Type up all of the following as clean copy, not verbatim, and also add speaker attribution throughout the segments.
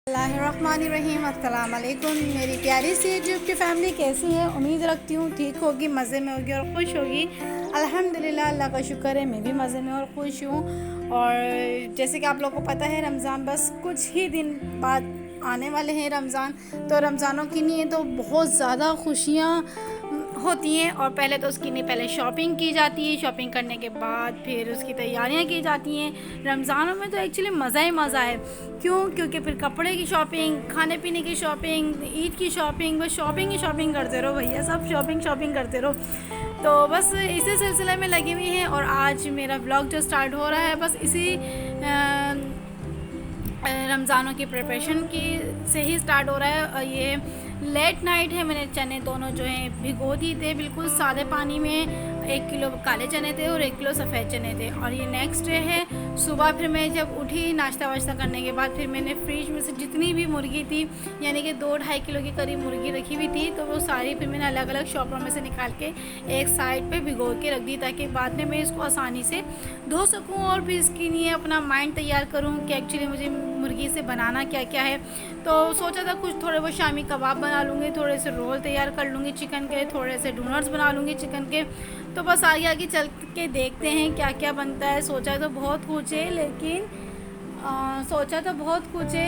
Speaker 1: बिस्मिल्लाहिर्रहमानिर्रहीम। अस्सलाम वालेकुम। मेरी प्यारी सी यूट्यूब की फ़ैमिली कैसी है? उम्मीद रखती हूँ ठीक होगी, मज़े में होगी और ख़ुश होगी। अल्हम्दुलिल्लाह, अल्लाह का शुक्र है, मैं भी मज़े में और ख़ुश हूँ। और जैसे कि आप लोगों को पता है, रमज़ान बस कुछ ही दिन बाद आने वाले हैं रमज़ान। तो रमज़ानों के लिए तो बहुत ज़्यादा खुशियाँ होती हैं। और पहले तो उसके लिए पहले शॉपिंग की जाती है, शॉपिंग करने के बाद फिर उसकी तैयारियां की जाती हैं। रमज़ानों में तो एक्चुअली मज़ा ही मज़ा है। क्यों? क्योंकि फिर कपड़े की शॉपिंग, खाने पीने की शॉपिंग, ईद की शॉपिंग, बस शॉपिंग ही शॉपिंग करते रहो भैया, सब शॉपिंग करते रहो। तो बस इसी सिलसिले में लगी हुई हैं। और आज मेरा व्लॉग जो स्टार्ट हो रहा है, बस इसी रमज़ानों की प्रिपरेशन की से ही स्टार्ट हो रहा है। और ये लेट नाइट है। मैंने चने दोनों जो हैं भिगो दिए थे बिल्कुल सादे पानी में। 1 किलो काले चने थे और 1 किलो सफ़ेद चने थे। और ये नेक्स्ट डे है। सुबह फिर मैं जब उठी नाश्ता वाश्ता करने के बाद फिर मैंने फ्रिज में से जितनी भी मुर्गी थी, यानी कि 2-2.5 किलो के करीब मुर्गी रखी हुई थी, तो वो सारी फिर मैंने अलग अलग शॉपर में से निकाल के एक साइड पे भिगो के रख दी, ताकि बाद में मैं इसको आसानी से धो सकूँ और फिर इसके लिए अपना माइंड तैयार करूँ कि एक्चुअली मुझे मुर्गी से बनाना क्या क्या है। तो सोचा था कुछ थोड़े बहुत शामी कबाब बना लूँगी, थोड़े से रोल तैयार कर लूँगी चिकन के, थोड़े से डोनट्स बना लूँगी चिकन के। तो बस आगे आगे चल के देखते हैं क्या क्या बनता है। सोचा तो बहुत कुछ है,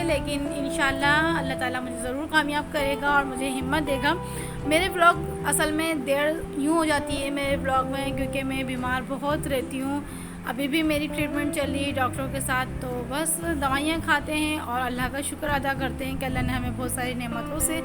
Speaker 1: लेकिन इंशाल्लाह अल्लाह ताला मुझे ज़रूर कामयाब करेगा और मुझे हिम्मत देगा। मेरे व्लॉग असल में देर यूँ हो जाती है मेरे व्लॉग में, क्योंकि मैं बीमार बहुत रहती हूँ। अभी भी मेरी ट्रीटमेंट चल रही है डॉक्टरों के साथ। तो बस दवाइयाँ खाते हैं और अल्लाह का शुक्र अदा करते हैं कि अल्लाह ने हमें बहुत सारी नेमतों से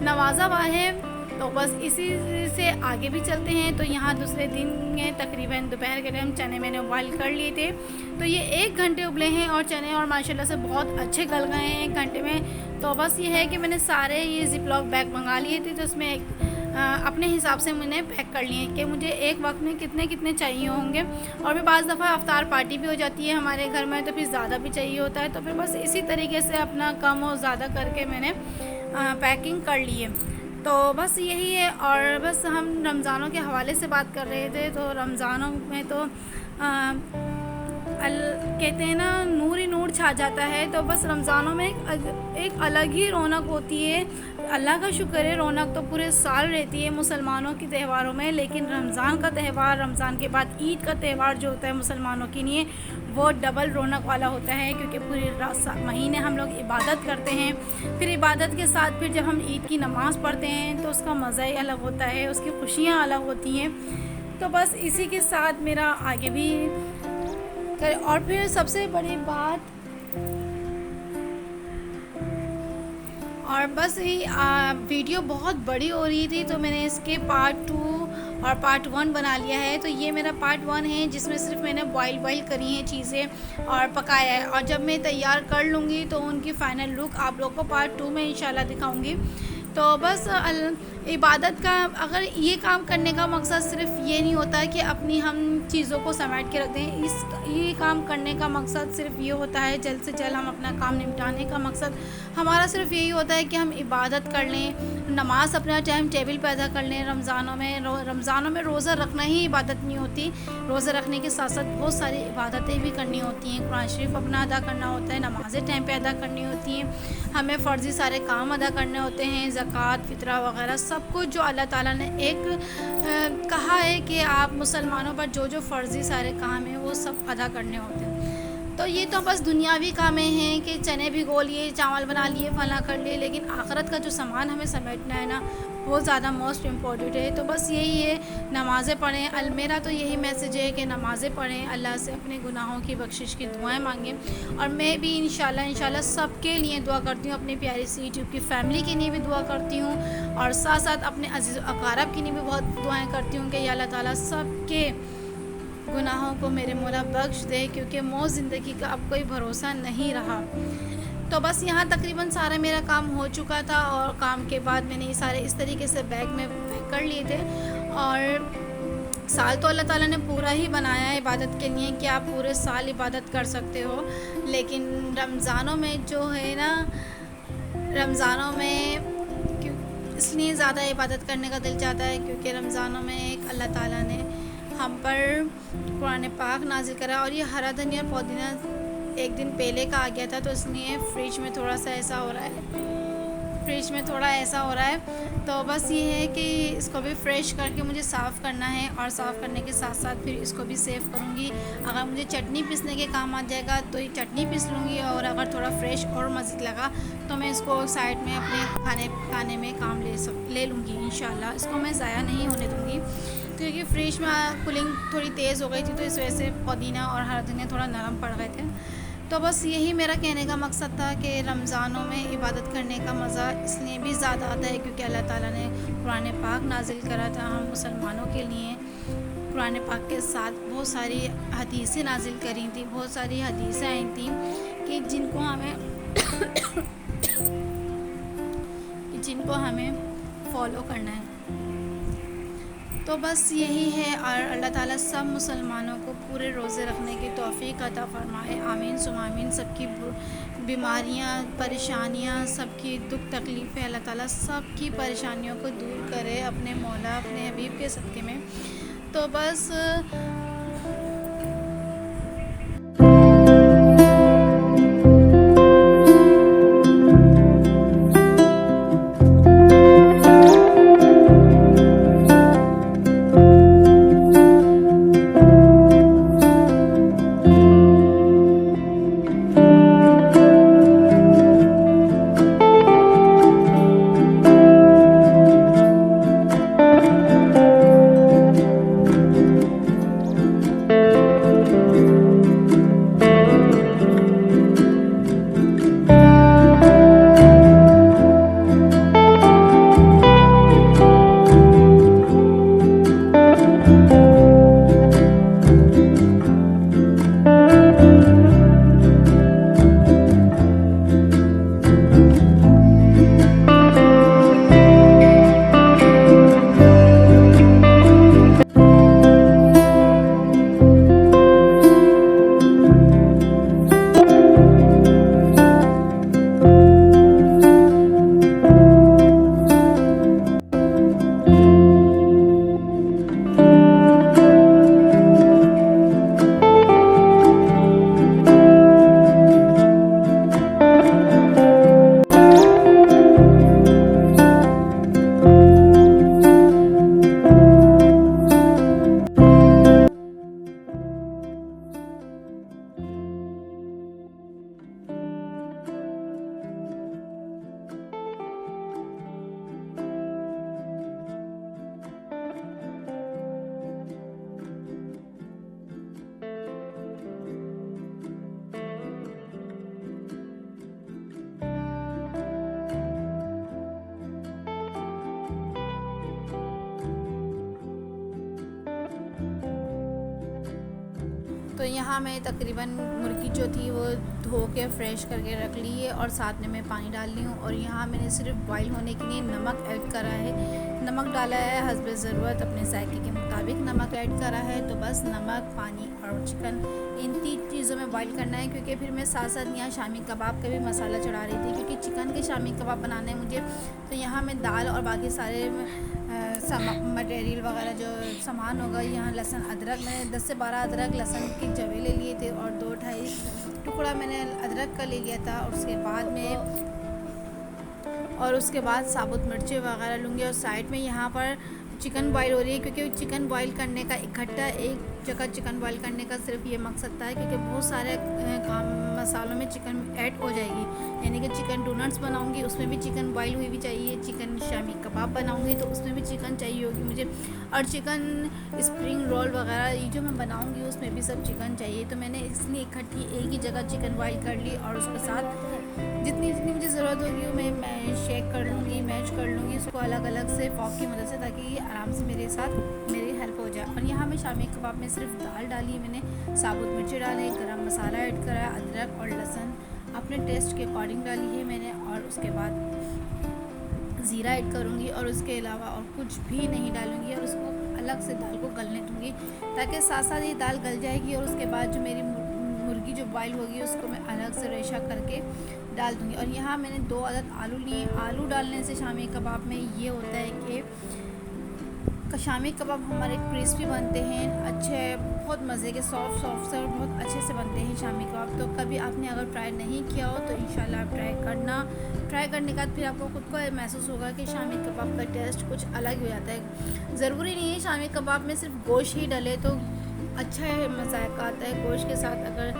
Speaker 1: नवाजा हुआ है। तो बस इसी से आगे भी चलते हैं। तो यहाँ दूसरे दिन में तकरीबन दोपहर के टाइम चने मैंने बॉयल कर लिए थे। तो ये 1 घंटे उबले हैं और चने और माशाल्लाह से बहुत अच्छे गल गए हैं 1 घंटे में। तो बस ये है कि मैंने सारे ये ज़िपलॉक बैग मंगा लिए थे, तो उसमें अपने हिसाब से मैंने पैक कर लिए कि मुझे एक वक्त में कितने कितने चाहिए होंगे। और फिर बाज़ दफ़ा अफ्तार पार्टी भी हो जाती है हमारे घर में, तो फिर ज़्यादा भी चाहिए होता है। तो फिर बस इसी तरीके से अपना कम और ज़्यादा करके मैंने पैकिंग कर ली है। तो बस यही है। और बस हम रमज़ानों के हवाले से बात कर रहे थे। तो रमज़ानों में तो कहते हैं ना, नूर ही नूर छा जाता है। तो बस रमज़ानों में एक अलग ही रौनक होती है। अल्लाह का शुक्र है, रौनक तो पूरे साल रहती है मुसलमानों के त्योहारों में, लेकिन रमज़ान का त्यौहार, रमज़ान के बाद ईद का त्यौहार जो होता है मुसलमानों के लिए, वो डबल रौनक वाला होता है। क्योंकि पूरे महीने हम लोग इबादत करते हैं। फिर इबादत के साथ फिर जब हम ईद की नमाज़ पढ़ते हैं तो उसका मज़ा ही अलग होता है, उसकी खुशियाँ अलग होती हैं। तो बस इसी के साथ मेरा आगे भी और फिर सबसे बड़ी बात, और बस ये वीडियो बहुत बड़ी हो रही थी, तो मैंने इसके पार्ट 2 और पार्ट 1 बना लिया है। तो ये मेरा पार्ट 1 है, जिसमें सिर्फ मैंने बॉयल करी हैं चीज़ें और पकाया है। और जब मैं तैयार कर लूँगी तो उनकी फ़ाइनल लुक आप लोग को पार्ट 2 में इंशाल्लाह दिखाऊँगी। तो बस इबादत का, अगर ये काम करने का मकसद सिर्फ ये नहीं होता कि अपनी हम चीज़ों को समेट के रख दें। ये काम करने का मकसद सिर्फ ये होता है, जल्द से जल्द हम अपना काम निपटाने का मकसद हमारा सिर्फ यही होता है कि हम इबादत कर लें, नमाज़ अपना टाइम टेबल पे अदा कर लें। रमज़ानों में रोज़ा रखना ही इबादत नहीं होती। रोज़ा रखने के साथ साथ बहुत सारी इबादतें भी करनी होती हैं। कुरान शरीफ अपना अदा करना होता है, नमाज़ें टाइम पे अदा करनी होती हैं, हमें फ़र्ज़ी सारे काम अदा करने होते हैं, ज़कात, फ़ितरा वग़ैरह सब कुछ जो अल्लाह ताला ने कहा है कि आप मुसलमानों पर जो जो फ़र्ज़ी सारे काम हैं वो सब अदा करने होते हैं। तो ये तो बस दुनियावी कामें हैं कि चने भिगो लिए, चावल बना लिए, फला कर लिए, लेकिन आखिरत का जो सामान हमें समेटना है ना, वो ज़्यादा मोस्ट इम्पॉर्टेंट है। तो बस यही है, नमाज़ें पढ़ें। मेरा तो यही मैसेज है कि नमाज़ें पढ़ें, अल्लाह से अपने गुनाहों की बख्शिश की दुआएं मांगें। और मैं भी इंशाल्लाह सबके लिए दुआ करती हूँ, अपनी प्यारी सी यूट्यूब की फ़ैमिली के लिए भी दुआ करती हूँ, और साथ साथ अपने अज़ीज़ अक़ारब के लिए भी बहुत दुआएँ करती हूँ कि अल्लाह ताला सबके गुनाहों को मेरे मौला बख्श दे, क्योंकि मौत ज़िंदगी का अब कोई भरोसा नहीं रहा। तो बस यहाँ तकरीबन सारा मेरा काम हो चुका था। और काम के बाद मैंने ये सारे इस तरीके से बैग में पैक कर लिए थे। और साल तो अल्लाह ताला ने पूरा ही बनाया है इबादत के लिए कि आप पूरे साल इबादत कर सकते हो, लेकिन रमज़ानों में जो है ना, रमज़ानों में इसलिए ज़्यादा इबादत करने का दिल चाहता है, क्योंकि रमज़ानों में एक अल्लाह ताला ने हम पर कुरान पाक नाज़िल करा। और ये हरा धनिया पुदीना एक दिन पहले का आ गया था, तो इसलिए फ्रिज में थोड़ा ऐसा हो रहा है। तो बस ये है कि इसको भी फ्रेश करके मुझे साफ़ करना है, और साफ़ करने के साथ साथ फिर इसको भी सेव करूँगी। अगर मुझे चटनी पीसने के काम आ जाएगा तो ये चटनी पीस लूँगी, और अगर थोड़ा फ्रेश और मज़े लगा तो मैं इसको साइड में अपने खाने पकाने में काम ले लूँगी इंशाल्लाह। इसको मैं ज़ाया नहीं होने दूँगी, क्योंकि फ्रिज में कूलिंग थोड़ी तेज़ हो गई थी, तो इस वजह से पुदीना और हरा धनिया थोड़ा नरम पड़ गए थे। तो बस यही मेरा कहने का मकसद था कि रमज़ानों में इबादत करने का मज़ा इसलिए भी ज़्यादा आता है क्योंकि अल्लाह ताला ने कुरान पाक नाजिल करा था हम मुसलमानों के लिए। कुरान पाक के साथ बहुत सारी हदीसें नाजिल करी थी, बहुत सारी हदीसें आई थी कि जिनको हमें फॉलो करना है। तो बस यही है, और अल्लाह ताला सब मुसलमानों को पूरे रोज़े रखने की तौफ़ीक अता फ़रमाए, आमीन सुम आमीन। सबकी बीमारियां, परेशानियां, सबकी दुख तकलीफ़ें अल्लाह ताला सबकी परेशानियों को दूर करे अपने मौला, अपने हबीब के सदक़े में। तो बस तो यहाँ मैं तकरीबन मुर्गी जो थी वो धो के फ्रेश करके रख ली है, और साथ में मैं पानी डाल ली हूँ। और यहाँ मैंने सिर्फ बॉईल होने के लिए नमक ऐड करा है, नमक डाला है हस्ब ज़रूरत, अपने जायके के मुताबिक नमक ऐड करा है। तो बस नमक, पानी और चिकन, इन 3 चीज़ों में बॉईल करना है, क्योंकि फिर मैं साथ साथ यहाँ शामी कबाब का भी मसाला चढ़ा रही थी, क्योंकि चिकन के शामी कबाब बनाने हैं मुझे। तो यहाँ मैं दाल और बाकी सारे मटेरियल वगैरह जो सामान होगा, यहाँ लहसुन अदरक मैंने 10 से 12 अदरक लहसुन के जवे ले लिए थे, और 2-2.5 टुकड़ा मैंने अदरक का ले लिया था। और उसके बाद साबुत मिर्ची वगैरह लूँगी। और साइड में यहाँ पर चिकन बॉईल हो रही है, क्योंकि चिकन बॉईल करने का इकट्ठा एक जगह चिकन बॉईल करने का सिर्फ ये मकसद था, क्योंकि बहुत सारे काम मसालों में चिकन ऐड हो जाएगी। यानी कि चिकन डोनट्स बनाऊंगी, उसमें भी चिकन बॉईल हुई भी चाहिए, चिकन शामी कबाब बनाऊंगी तो उसमें भी चिकन चाहिए होगी मुझे, और चिकन स्प्रिंग रोल वगैरह ये जो मैं बनाऊंगी उसमें भी सब चिकन चाहिए। तो मैंने इसलिए इकट्ठी एक ही जगह चिकन बॉईल कर ली, और उसके साथ जितनी मुझे ज़रूरत होगी मैं शेक कर लूँगी, मैच कर लूँगी उसको अलग अलग से फॉक की मदद से, ताकि ये आराम से मेरी हेल्प हो जाए। और यहाँ मैं शामी कबाब में सिर्फ दाल डाली, मैंने साबुत मिर्ची डाले, गरम मसाला ऐड करा, अदरक और लहसुन अपने टेस्ट के अकॉर्डिंग डाली है मैंने, और उसके बाद ज़ीरा ऐड करूँगी, और उसके अलावा और कुछ भी नहीं डालूँगी, और उसको अलग से दाल को गलने दूँगी, ताकि साथ साथ ये दाल गल जाएगी। और उसके बाद जो मेरी मुर्गी जो बॉईल होगी उसको मैं अलग से रेशा करके डाल दूँगी। और यहाँ मैंने 2 अदद आलू लिए। आलू डालने से शामी कबाब में ये होता है कि शामी कबाब हमारे क्रिस्पी बनते हैं, अच्छे बहुत मज़े के सॉफ्ट सॉफ्ट से और बहुत अच्छे से बनते हैं शामी कबाब। तो कभी आपने अगर ट्राई नहीं किया हो तो इंशाल्लाह आप ट्राई करना। ट्राई करने के बाद फिर आपको खुद को महसूस होगा कि शामी कबाब का टेस्ट कुछ अलग ही हो जाता है। ज़रूरी नहीं है शामी कबाब में सिर्फ गोश्त ही डले तो अच्छा है, जायका आता है। गोश्त के साथ अगर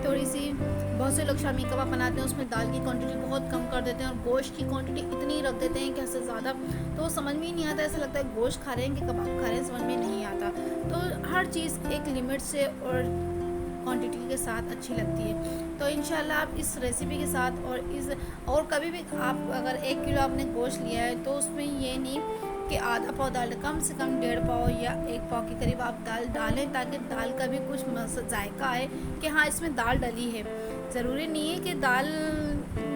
Speaker 1: थोड़ी सी, बहुत से लोग शामी कबाब बनाते हैं उसमें दाल की क्वांटिटी बहुत कम कर देते हैं और गोश्त की क्वांटिटी इतनी रख देते हैं कि हद से ज़्यादा, तो वो समझ में ही नहीं आता। ऐसा लगता है गोश्त खा रहे हैं कि कबाब खा रहे हैं, समझ में नहीं आता। तो हर चीज़ एक लिमिट से और क्वांटिटी के साथ अच्छी लगती है। तो इंशाल्लाह आप इस रेसिपी के साथ और कभी भी आप अगर 1 किलो आपने गोश्त लिया है तो उसमें ये नहीं कि आधा पाव दाल, कम से कम 1.5 पाव या 1 पाव के करीब आप दाल डालें, ताकि दाल का भी कुछ जायका आए कि हाँ इसमें दाल डली है। ज़रूरी नहीं है कि दाल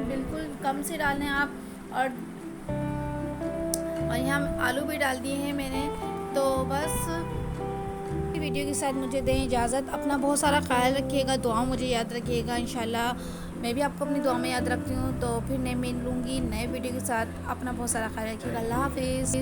Speaker 1: बिल्कुल कम से डालें आप। और यहाँ आलू भी डाल दिए हैं मैंने। तो बस वीडियो के साथ मुझे दें इजाज़त। अपना बहुत सारा ख्याल रखिएगा, दुआ मुझे याद रखिएगा। इंशाल्लाह मैं भी आपको अपनी दुआ में याद रखती हूँ। तो फिर मैं मिलूँगी नए वीडियो के साथ। अपना बहुत सारा ख्याल रखिएगा। अल्लाह हाफिज़।